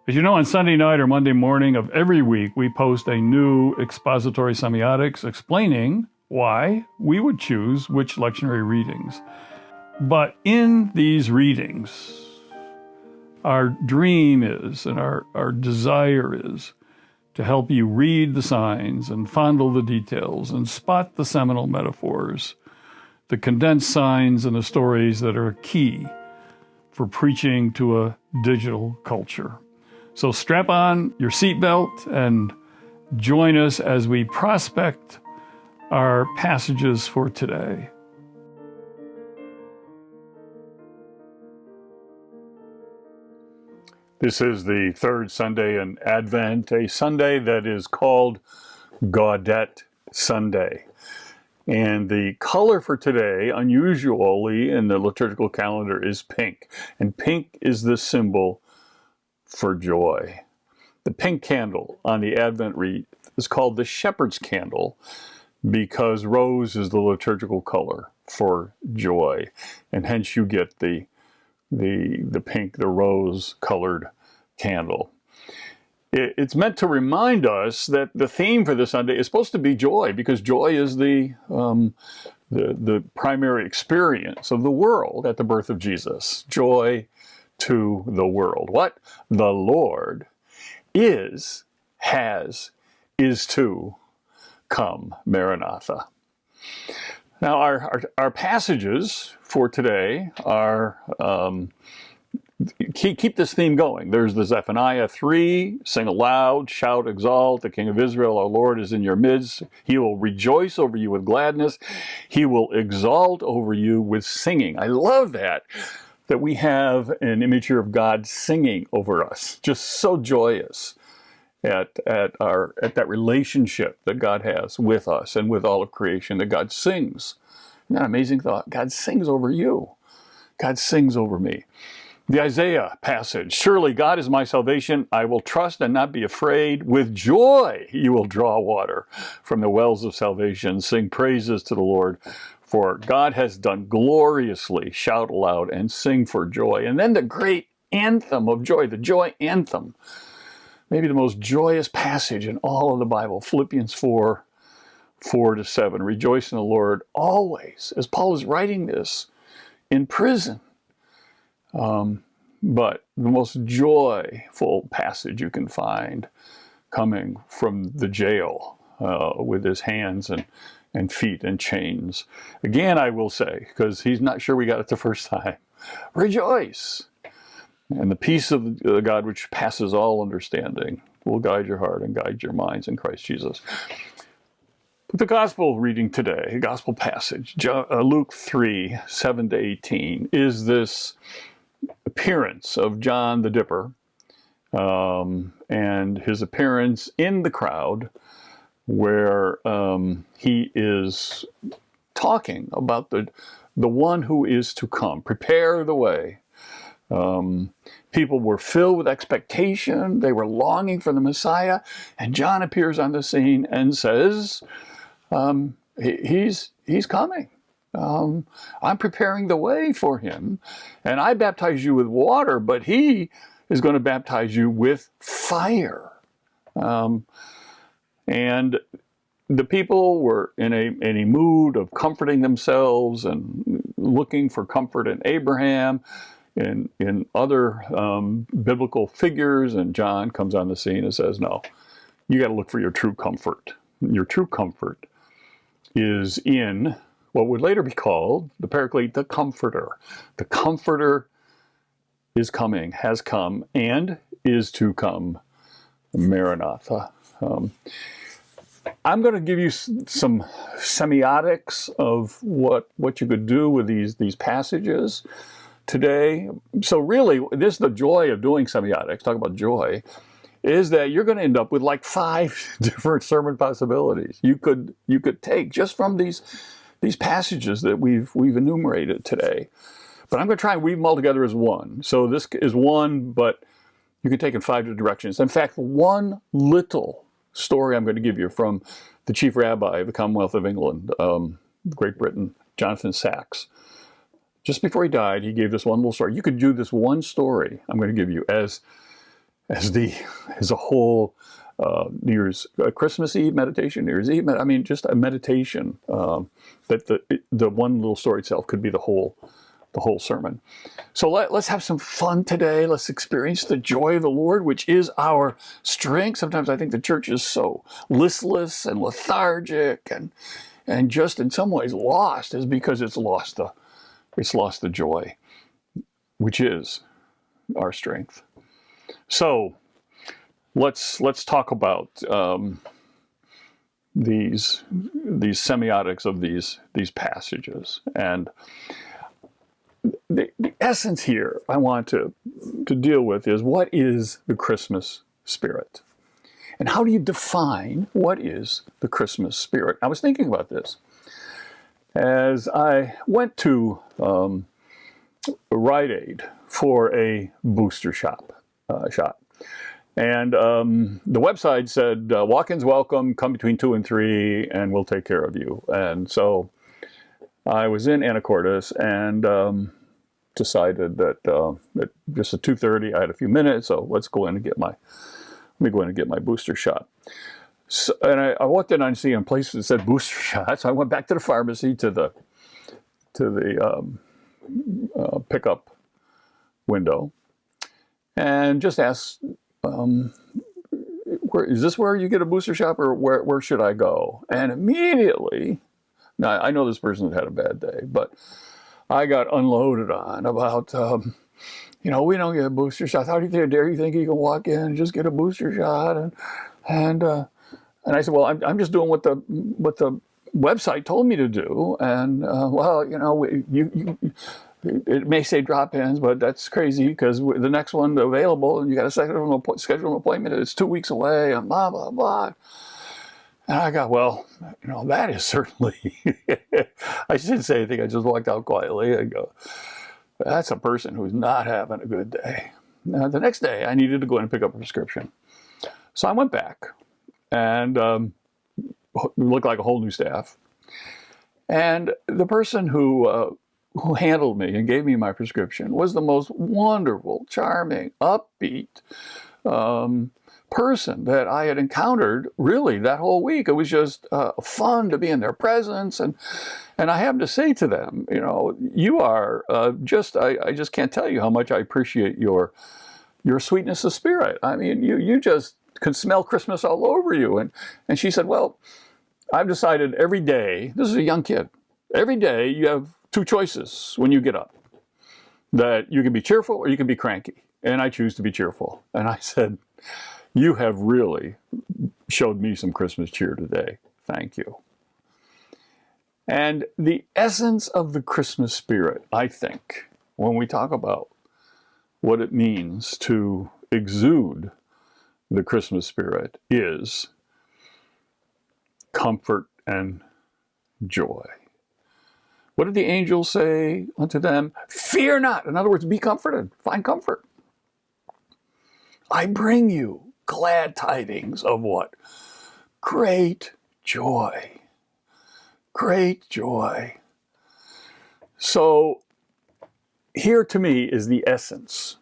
As you know, on Sunday night or Monday morning of every week, we post a new expository semiotics explaining why we would choose which lectionary readings. But in these readings, our dream is, and our desire is, to help you read the signs and fondle the details and spot the seminal metaphors, the condensed signs and the stories that are key for preaching to a digital culture. So strap on your seatbelt and join us as we prospect our passages for today. This is the third Sunday in Advent, a Sunday that is called Gaudete Sunday. And the color for today, unusually in the liturgical calendar, is pink. And pink is the symbol for joy. The pink candle on the Advent wreath is called the shepherd's candle because rose is the liturgical color for joy. And hence you get the pink, the rose-colored candle. It's meant to remind us that the theme for this Sunday is supposed to be joy, because joy is the primary experience of the world at the birth of Jesus. Joy to the world. What? The Lord is to come. Maranatha. Now, our passages for today are, keep this theme going. There's the Zephaniah 3, sing aloud, shout, exalt, the King of Israel, our Lord, is in your midst. He will rejoice over you with gladness. He will exalt over you with singing. I love that we have an image here of God singing over us. Just so joyous at that relationship that God has with us and with all of creation, that God sings. Isn't that an amazing thought? God sings over you. God sings over me. The Isaiah passage, surely God is my salvation. I will trust and not be afraid. With joy you will draw water from the wells of salvation. Sing praises to the Lord, for God has done gloriously. Shout aloud and sing for joy. And then the great anthem of joy, the joy anthem. Maybe the most joyous passage in all of the Bible, Philippians 4:4-7. Rejoice in the Lord always, as Paul is writing this in prison. But the most joyful passage you can find coming from the jail with his hands and feet in chains. Again, I will say, because he's not sure we got it the first time, rejoice. And the peace of God, which passes all understanding, will guide your heart and guide your minds in Christ Jesus. But the gospel reading today, gospel passage, Luke 3:7-18, is this appearance of John the Dipper and his appearance in the crowd where he is talking about the one who is to come. Prepare the way. People were filled with expectation. They were longing for the Messiah. And John appears on the scene and says, he's coming. I'm preparing the way for him. And I baptize you with water, but he is going to baptize you with fire. And the people were in a mood of comforting themselves and looking for comfort in Abraham and in other biblical figures. And John comes on the scene and says, no, you got to look for your true comfort. Your true comfort is in what would later be called the Paraclete, the Comforter. The Comforter is coming, has come, and is to come. Maranatha. I'm going to give you some semiotics of what you could do with these passages today. So really, this is the joy of doing semiotics. Talk about joy. Is that you're going to end up with like 5 different sermon possibilities you could take just from these passages that we've enumerated today. But I'm going to try and weave them all together as one. So this is one, but you can take it in 5 different directions. In fact, one little story I'm going to give you from the chief rabbi of the Commonwealth of England, Great Britain, Jonathan Sacks. Just before he died, he gave this one little story. You could do this one story I'm going to give you as as a whole Christmas Eve meditation, New Year's Eve. I mean, just a meditation that the one little story itself could be the whole sermon. So let's have some fun today. Let's experience the joy of the Lord, which is our strength. Sometimes I think the church is so listless and lethargic and just in some ways lost, is because it's lost the joy, which is our strength. So let's talk about these semiotics of these passages. And the essence here I want to deal with is, what is the Christmas spirit? And how do you define what is the Christmas spirit? I was thinking about this as I went to Rite Aid for a booster shot. And the website said, walk-ins welcome, come between 2 and 3, and we'll take care of you. And so I was in Anacortes and decided that at just at 2:30, I had a few minutes, so let's go in and get my booster shot. So, and I walked in and I see a place that said booster shot, so I went back to the pharmacy to the pickup window and just asked, is this where you get a booster shot, or where should I go? And immediately, now I know this person had a bad day, but I got unloaded on about, we don't get booster shots. How dare you think you can walk in and just get a booster shot? And I said, well, I'm just doing what the website told me to do. And it may say drop-ins, but that's crazy because the next one available, and you got to schedule an appointment. It's 2 weeks away, and blah blah blah. And I got, well, that is certainly. I didn't say anything. I just walked out quietly. I go, that's a person who's not having a good day. Now, the next day, I needed to go in and pick up a prescription, so I went back, and looked like a whole new staff. And the person who handled me and gave me my prescription was the most wonderful, charming, upbeat person that I had encountered really that whole week. It was just fun to be in their presence. And I have to say to them, you are I just can't tell you how much I appreciate your sweetness of spirit. I mean, you just could smell Christmas all over you. And she said, well, I've decided every day, this is a young kid, every day you have two choices when you get up, that you can be cheerful or you can be cranky. And I choose to be cheerful. And I said, you have really showed me some Christmas cheer today. Thank you. And the essence of the Christmas spirit, I think, when we talk about what it means to exude the Christmas spirit, is comfort and joy. What did the angels say unto them? Fear not. In other words, be comforted. Find comfort. I bring you glad tidings of what? Great joy. Great joy. So here to me is the essence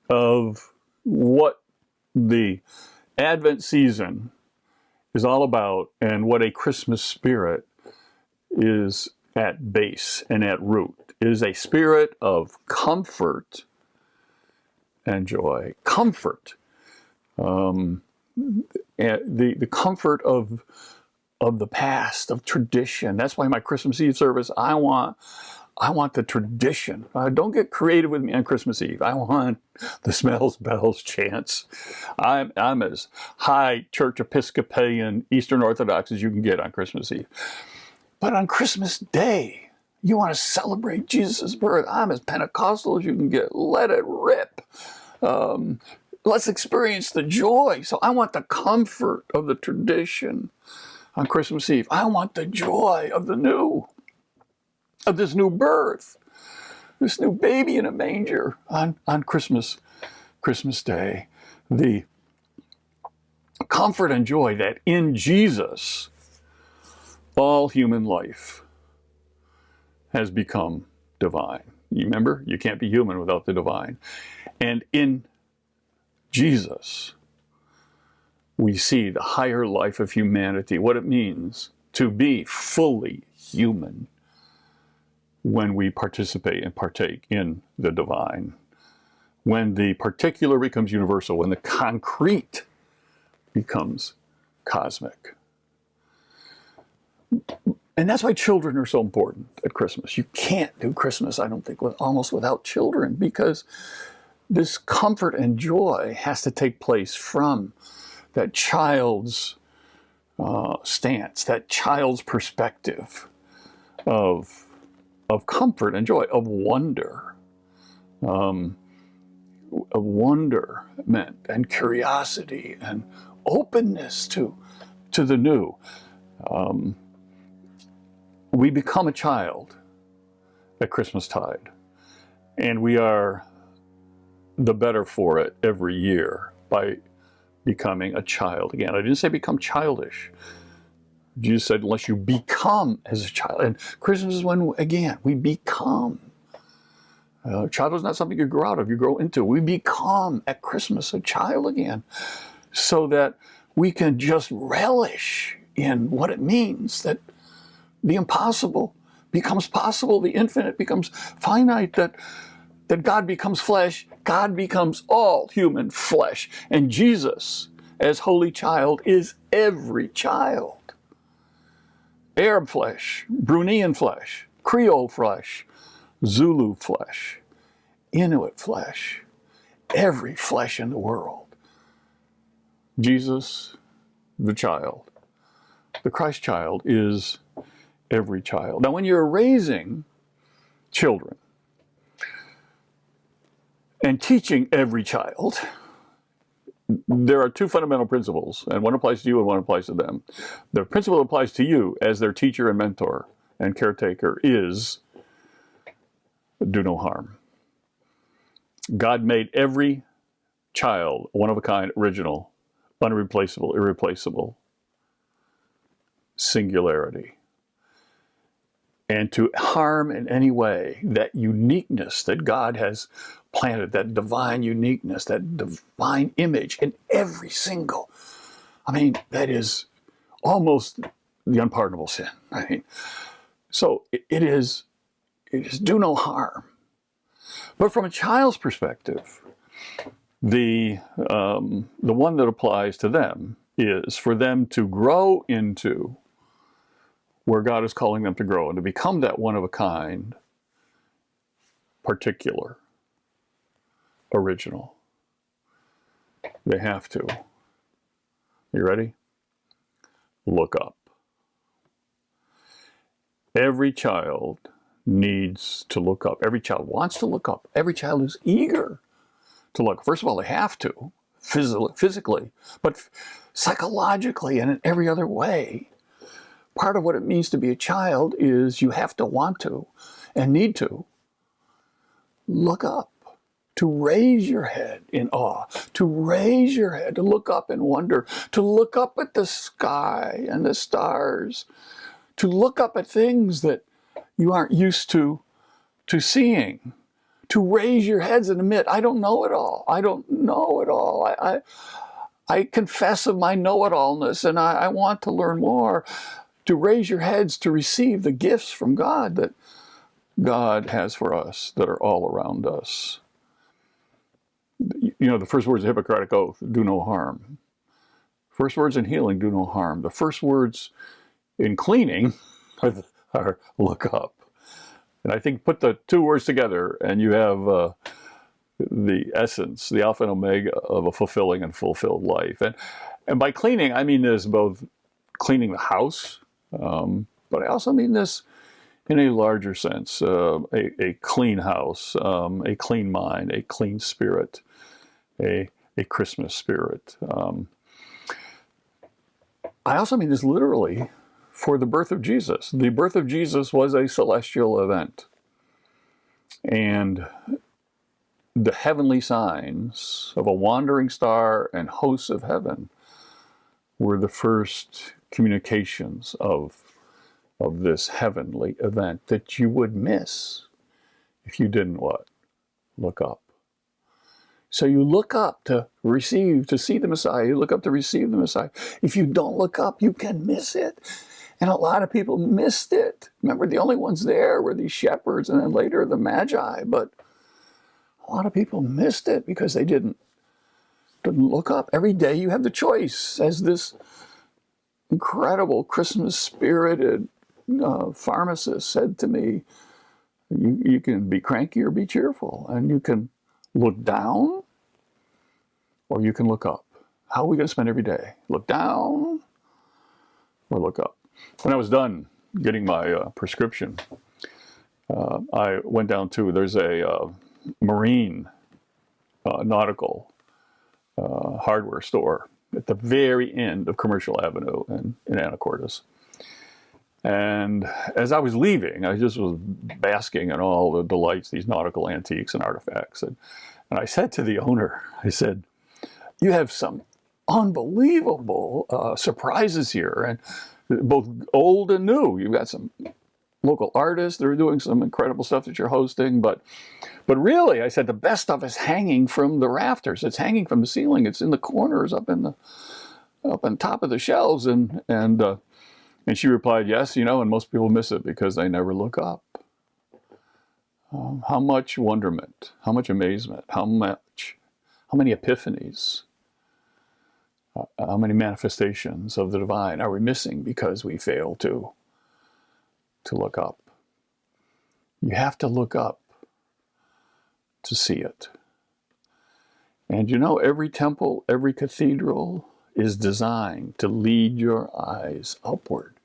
of what the Advent season is all about, and what a Christmas spirit is at base and at root. It is a spirit of comfort and joy. Comfort. The comfort of the past, of tradition. That's why my Christmas Eve service, I want the tradition. Don't get creative with me on Christmas Eve. I want the smells, bells, chants. I'm as high Church Episcopalian, Eastern Orthodox as you can get on Christmas Eve. But on Christmas Day, you want to celebrate Jesus' birth. I'm as Pentecostal as you can get. Let it rip. Let's experience the joy. So I want the comfort of the tradition on Christmas Eve. I want the joy of of this new birth, this new baby in a manger on Christmas Day. The comfort and joy that in Jesus, all human life has become divine. You remember, you can't be human without the divine. And in Jesus, we see the higher life of humanity, what it means to be fully human when we participate and partake in the divine. When the particular becomes universal, when the concrete becomes cosmic. And that's why children are so important at Christmas. You can't do Christmas, I don't think, almost without children, because this comfort and joy has to take place from that child's stance, that child's perspective of comfort and joy, of wonder. Of wonderment and curiosity and openness to the new. We become a child at Christmastide, and we are the better for it every year by becoming a child again. I didn't say become childish. Jesus said, unless you become as a child. And Christmas is when, again, we become. Child is not something you grow out of, you grow into. We become at Christmas a child again, so that we can just relish in what it means that the impossible becomes possible, the infinite becomes finite, that God becomes flesh, God becomes all human flesh. And Jesus, as holy child, is every child. Arab flesh, Brunean flesh, Creole flesh, Zulu flesh, Inuit flesh, every flesh in the world. Jesus, the child, the Christ child, is every child. Now, when you're raising children and teaching every child, there are two fundamental principles, and one applies to you and one applies to them. The principle that applies to you as their teacher and mentor and caretaker is do no harm. God made every child one of a kind, original, unreplaceable, irreplaceable, singularity. And to harm in any way that uniqueness that God has planted, that divine uniqueness, that divine image in every single, that is almost the unpardonable sin. So it is do no harm. But from a child's perspective, the one that applies to them is for them to grow into where God is calling them to grow and to become that one of a kind, particular, original. They have to. You ready? Look up. Every child needs to look up. Every child wants to look up. Every child is eager to look. First of all, they have to, physically, but psychologically and in every other way. Part of what it means to be a child is you have to want to and need to look up, to raise your head in awe, to raise your head, to look up in wonder, to look up at the sky and the stars, to look up at things that you aren't used to seeing, to raise your heads and admit, I don't know it all. I don't know it all. I confess of my know-it-allness, and I want to learn more. To raise your heads to receive the gifts from God that God has for us that are all around us. The first words of the Hippocratic Oath, do no harm. First words in healing, do no harm. The first words in cleaning are look up. And I think put the two words together and you have the essence, the alpha and omega of a fulfilling and fulfilled life. And by cleaning, I mean this both cleaning the house, but I also mean this in a larger sense, a clean house, a clean mind, a clean spirit, a Christmas spirit. I also mean this literally for the birth of Jesus. The birth of Jesus was a celestial event. And the heavenly signs of a wandering star and hosts of heaven were the first communications of this heavenly event that you would miss if you didn't what? Look up. So you look up to receive, to see the Messiah. You look up to receive the Messiah. If you don't look up, you can miss it. And a lot of people missed it. Remember, the only ones there were these shepherds and then later the Magi. But a lot of people missed it because they didn't look up. Every day you have the choice, as this incredible Christmas-spirited pharmacist said to me, you can be cranky or be cheerful, and you can look down or you can look up. How are we going to spend every day? Look down or look up? When I was done getting my prescription, I went down to, there's a marine nautical hardware store at the very end of Commercial Avenue in Anacortes. And as I was leaving, I just was basking in all the delights, these nautical antiques and artifacts. And I said to the owner, I said, you have some unbelievable surprises here, and both old and new. You've got some local artists that are doing some incredible stuff that you're hosting. But really, I said, the best stuff is hanging from the rafters. It's hanging from the ceiling. It's in the corners up on top of the shelves. And she replied, yes, and most people miss it because they never look up. How much wonderment, how much amazement, how many epiphanies, how many manifestations of the divine are we missing because we fail to look up? You have to look up to see it. And every temple, every cathedral is designed to lead your eyes upward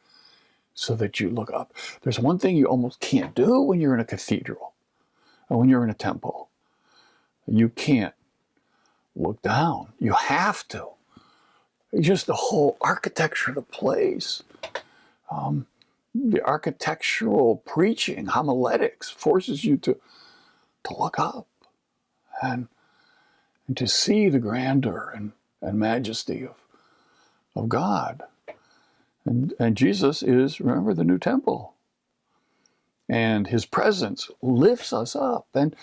so that you look up. There's one thing you almost can't do when you're in a cathedral or when you're in a temple. You can't look down. You have to. Just the whole architecture of the place, the architectural preaching, homiletics, forces you to look up and to see the grandeur and majesty of God. And Jesus is, remember, the new temple. And his presence lifts us up. And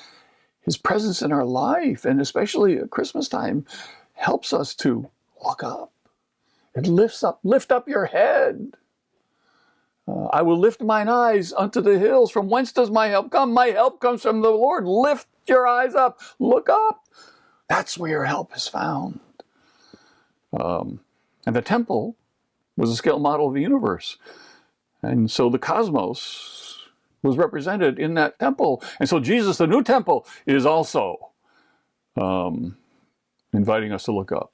his presence in our life, and especially at Christmastime, helps us to look up. It lift up your head. I will lift mine eyes unto the hills. From whence does my help come? My help comes from the Lord. Lift your eyes up. Look up. That's where your help is found. And the temple was a scale model of the universe. And so the cosmos was represented in that temple. And so Jesus, the new temple, is also inviting us to look up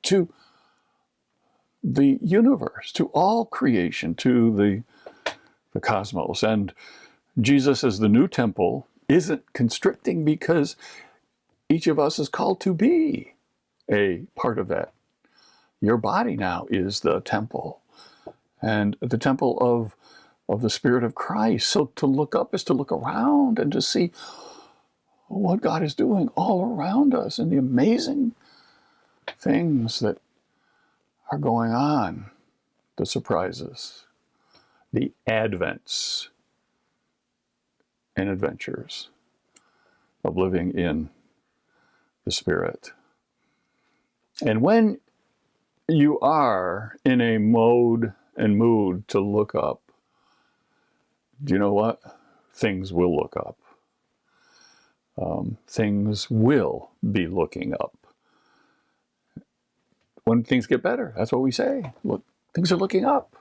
to the universe, to all creation, to the cosmos. And Jesus as the new temple isn't constricting because each of us is called to be a part of that. Your body now is the temple, and the temple of the Spirit of Christ. So to look up is to look around and to see what God is doing all around us and the amazing things that are going on, the surprises, the advents and adventures of living in the Spirit. And when you are in a mode and mood to look up, do you know what? Things will look up. Things will be looking up. When things get better, that's what we say. Look, things are looking up.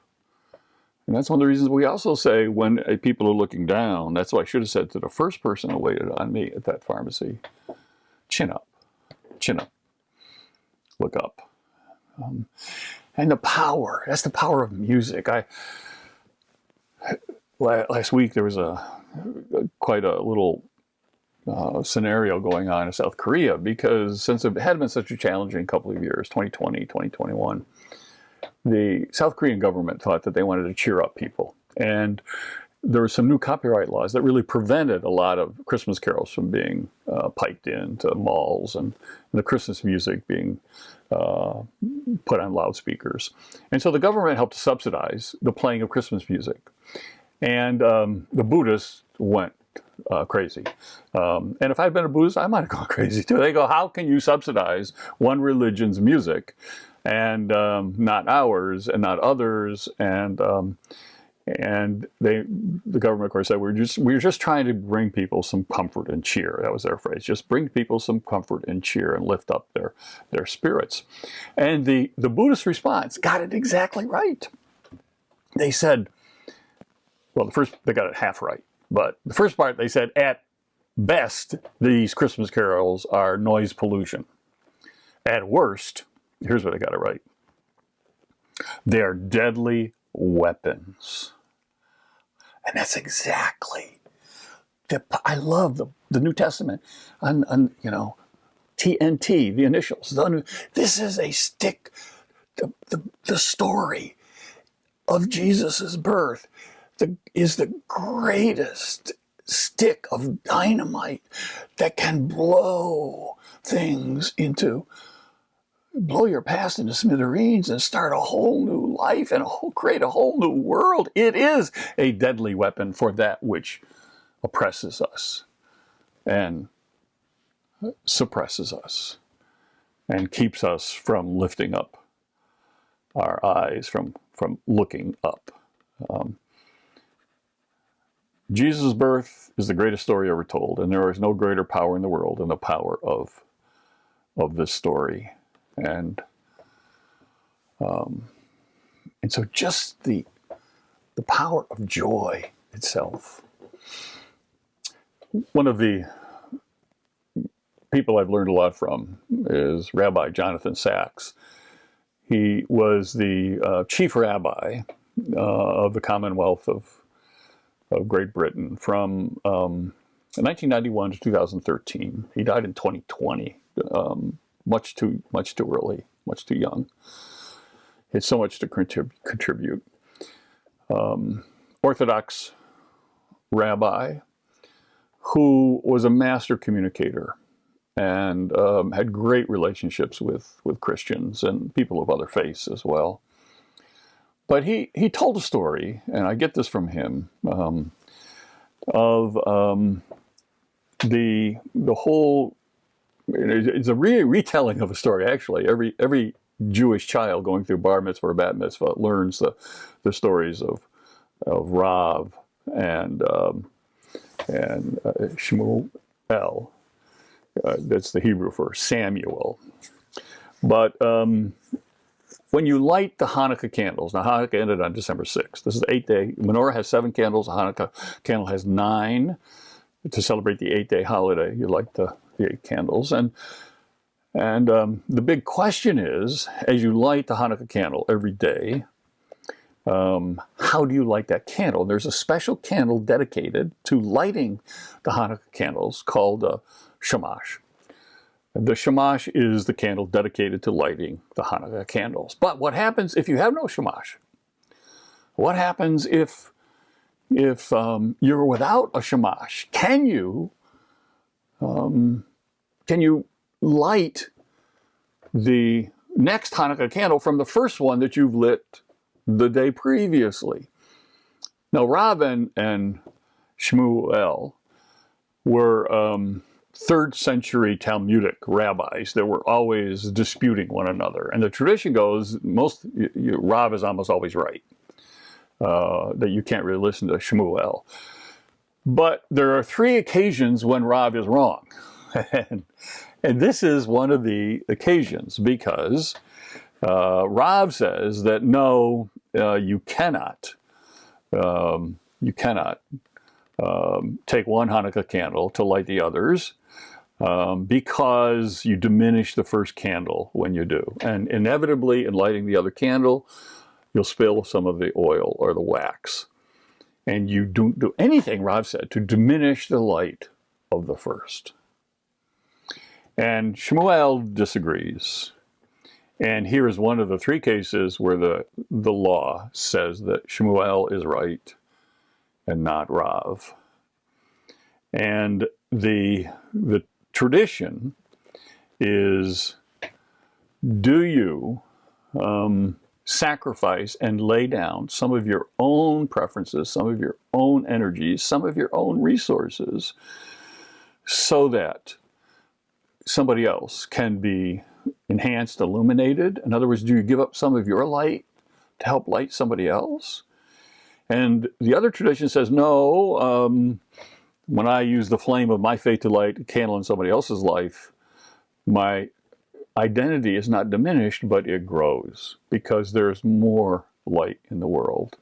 And that's one of the reasons we also say when people are looking down, that's what I should have said to the first person who waited on me at that pharmacy. Chin up. Chin up. Look up. And the power, that's the power of music. Last week there was quite a little scenario going on in South Korea, because since it had been such a challenging couple of years, 2020, 2021, the South Korean government thought that they wanted to cheer up people. And there were some new copyright laws that really prevented a lot of Christmas carols from being piped into malls and the Christmas music being put on loudspeakers. And so the government helped to subsidize the playing of Christmas music. And the Buddhists went crazy. And if I'd been a Buddhist, I might have gone crazy too. They go, how can you subsidize one religion's music and not ours and not others? And the government, of course, said we're just trying to bring people some comfort and cheer. That was their phrase. Just bring people some comfort and cheer and lift up their spirits. And the Buddhist response got it exactly right. They said, well, they got it half right. But the first part, they said, at best, these Christmas carols are noise pollution. At worst, here's where they got it right. They're deadly weapons. And that's exactly, I love the New Testament, on TNT, the initials. This is a stick, the story of Jesus's birth is the greatest stick of dynamite that can blow your past into smithereens and start a whole new life and create a whole new world. It is a deadly weapon for that which oppresses us and suppresses us and keeps us from lifting up our eyes, from looking up. Jesus' birth is the greatest story ever told, and there is no greater power in the world than the power of this story. And so just the power of joy itself. One of the people I've learned a lot from is Rabbi Jonathan Sacks. He was the chief rabbi of the Commonwealth of Great Britain from 1991 to 2013. He died in 2020, much too early, much too young. He had so much to contribute. Orthodox rabbi who was a master communicator and had great relationships with Christians and people of other faiths as well. But he told a story, and I get this from him, of the whole. It's a retelling of a story. Actually, every Jewish child going through bar mitzvah or bat mitzvah learns the stories of Rav and Shmuel. That's the Hebrew for Samuel. But when you light the Hanukkah candles, now Hanukkah ended on December 6th. This is the 8th day. Menorah has 7 candles. A Hanukkah candle has 9. To celebrate the 8-day holiday, you light the 8 candles. And the big question is, as you light the Hanukkah candle every day, how do you light that candle? There's a special candle dedicated to lighting the Hanukkah candles called shamash. The shamash is the candle dedicated to lighting the Hanukkah candles. But what happens if you have no shamash? What happens if you're without a shamash? Can you light the next Hanukkah candle from the first one that you've lit the day previously? Now, Rav and Shmuel were 3rd century Talmudic rabbis that were always disputing one another. And the tradition goes, Rav is almost always right, that you can't really listen to Shmuel. But there are 3 occasions when Rav is wrong. And this is one of the occasions, because Rav says that no, you cannot take one Hanukkah candle to light the others, because you diminish the first candle when you do. And inevitably, in lighting the other candle, you'll spill some of the oil or the wax. And you don't do anything, Rav said, to diminish the light of the first. And Shmuel disagrees. And here is one of the 3 cases where the law says that Shmuel is right and not Rav. And the tradition is, do you sacrifice and lay down some of your own preferences, some of your own energies, some of your own resources, so that somebody else can be enhanced, illuminated? In other words, do you give up some of your light to help light somebody else? And the other tradition says, no, when I use the flame of my faith to light a candle in somebody else's life, my identity is not diminished, but it grows, because there's more light in the world.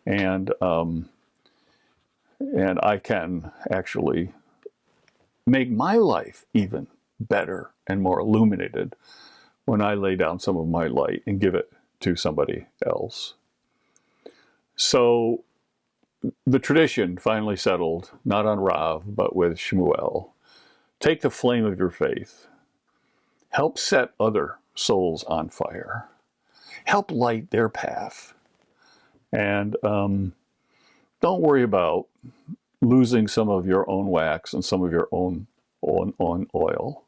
And I can actually make my life even better and more illuminated when I lay down some of my light and give it to somebody else. So the tradition finally settled, not on Rav, but with Shmuel. Take the flame of your faith. Help set other souls on fire. Help light their path. And don't worry about losing some of your own wax and some of your own oil.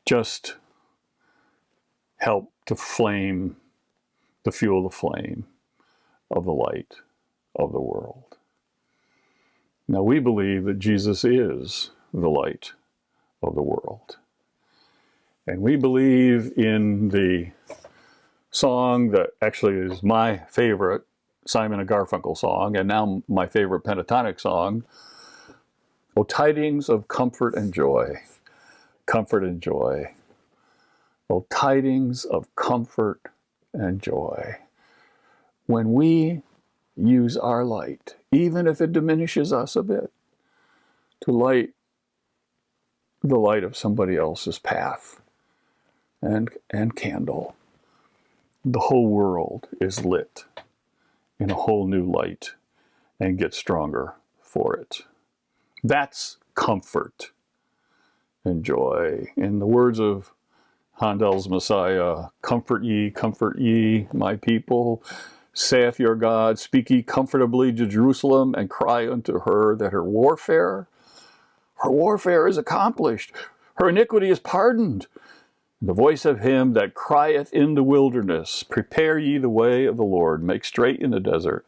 Just help to fuel the flame of the light of the world. Now, we believe that Jesus is the light of the world. And we believe in the song that actually is my favorite Simon and Garfunkel song, and now my favorite pentatonic song, O tidings of comfort and joy, comfort and joy. O tidings of comfort and joy. When we use our light, even if it diminishes us a bit, to light the light of somebody else's path and candle, the whole world is lit in a whole new light and gets stronger for it. That's comfort and joy. In the words of Handel's Messiah, comfort ye, my people, saith your God, speak ye comfortably to Jerusalem, and cry unto her that her warfare is accomplished, her iniquity is pardoned. The voice of him that crieth in the wilderness, prepare ye the way of the Lord, make straight in the desert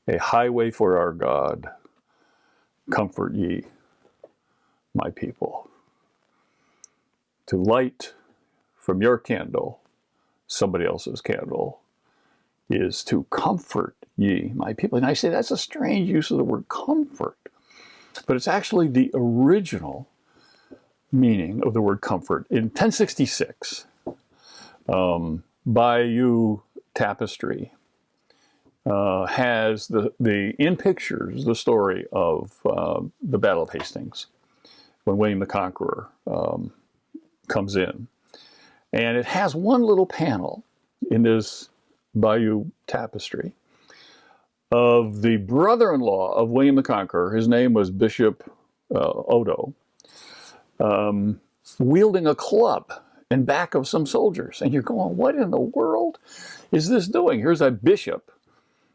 a highway for our God. Comfort ye, my people. To light from your candle somebody else's candle is to comfort ye, my people. And I say that's a strange use of the word comfort, but it's actually the original meaning of the word comfort. In 1066, Bayeux Tapestry has in pictures the story of the Battle of Hastings, when William the Conqueror comes in. And it has one little panel in this Bayeux Tapestry of the brother-in-law of William the Conqueror. His name was Bishop Odo, wielding a club in back of some soldiers. And you're going, what in the world is this doing? Here's a bishop.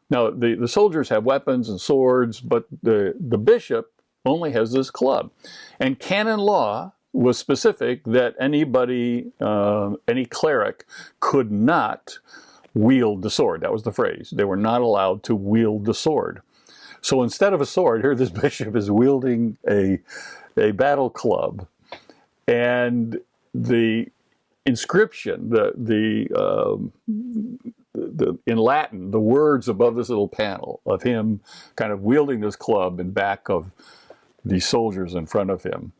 Now, the soldiers have weapons and swords, but the bishop only has this club. And canon law was specific that anybody, any cleric, could not wield the sword. That was the phrase. They were not allowed to wield the sword. So instead of a sword, here this bishop is wielding a battle club. And the inscription, in Latin, the words above this little panel of him kind of wielding this club in back of the soldiers in front of him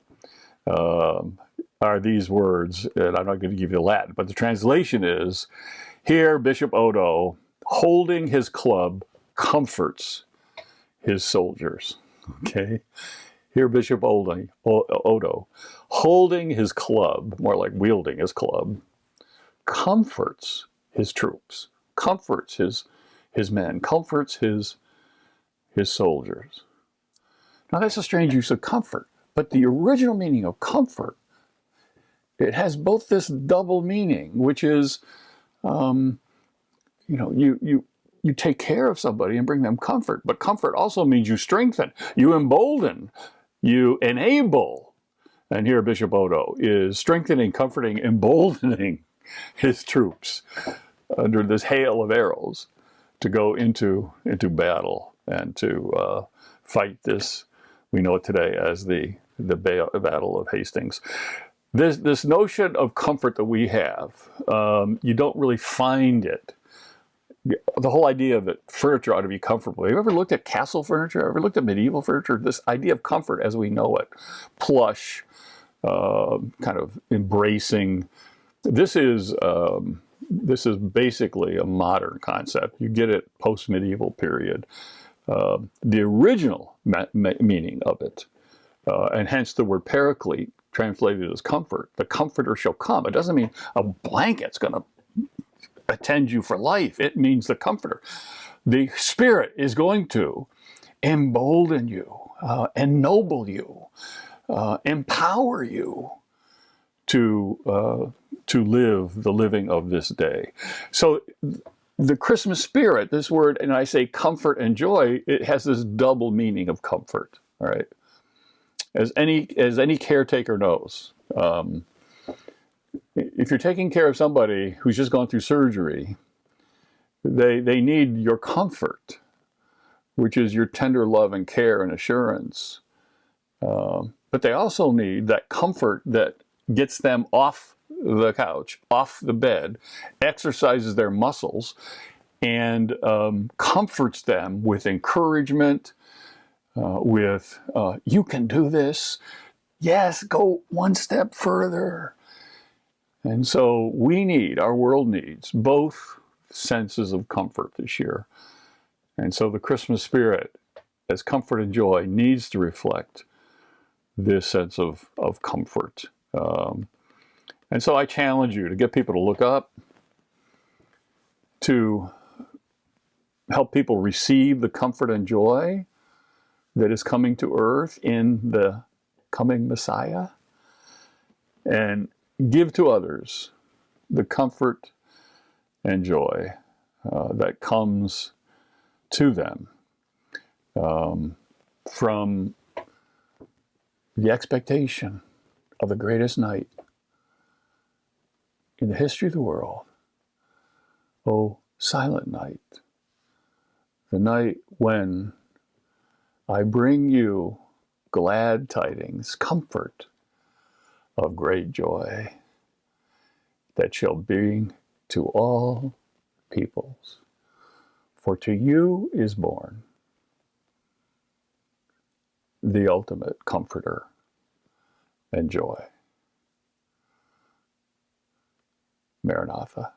are these words, and I'm not going to give you Latin, but the translation is, here Bishop Odo, holding his club, comforts his soldiers. Okay? Here Bishop Odo, holding his club, more like wielding his club, comforts his troops, comforts his men, comforts his soldiers. Now that's a strange use of comfort, but the original meaning of comfort, it has both this double meaning, which is, you take care of somebody and bring them comfort, but comfort also means you strengthen, you embolden, you enable. And here Bishop Odo is strengthening, comforting, emboldening his troops under this hail of arrows to go into battle and to fight this, we know it today as the Battle of Hastings. This notion of comfort that we have, you don't really find it. The whole idea that furniture ought to be comfortable. Have you ever looked at castle furniture? Ever looked at medieval furniture? This idea of comfort as we know it, plush, kind of embracing. This is basically a modern concept. You get it post-medieval period. The original meaning of it, and hence the word paraclete, translated as comfort. The comforter shall come. It doesn't mean a blanket's going to attend you for life. It means the comforter. The Spirit is going to embolden you, ennoble you, empower you to live the living of this day. So the Christmas spirit, this word, and I say comfort and joy, it has this double meaning of comfort. All right, as any caretaker knows, if you're taking care of somebody who's just gone through surgery, they need your comfort, which is your tender love and care and assurance. But they also need that comfort that gets them off the couch, off the bed, exercises their muscles, and comforts them with encouragement, with, you can do this. Yes, go one step further. And so our world needs both senses of comfort this year. And so the Christmas spirit, as comfort and joy, needs to reflect this sense of comfort. And so I challenge you to get people to look up, to help people receive the comfort and joy that is coming to earth in the coming Messiah, and give to others the comfort and joy that comes to them from the expectation of the greatest night in the history of the world. Oh, silent night, the night when I bring you glad tidings, comfort of great joy that shall be to all peoples. For to you is born the ultimate comforter and joy. Maranatha.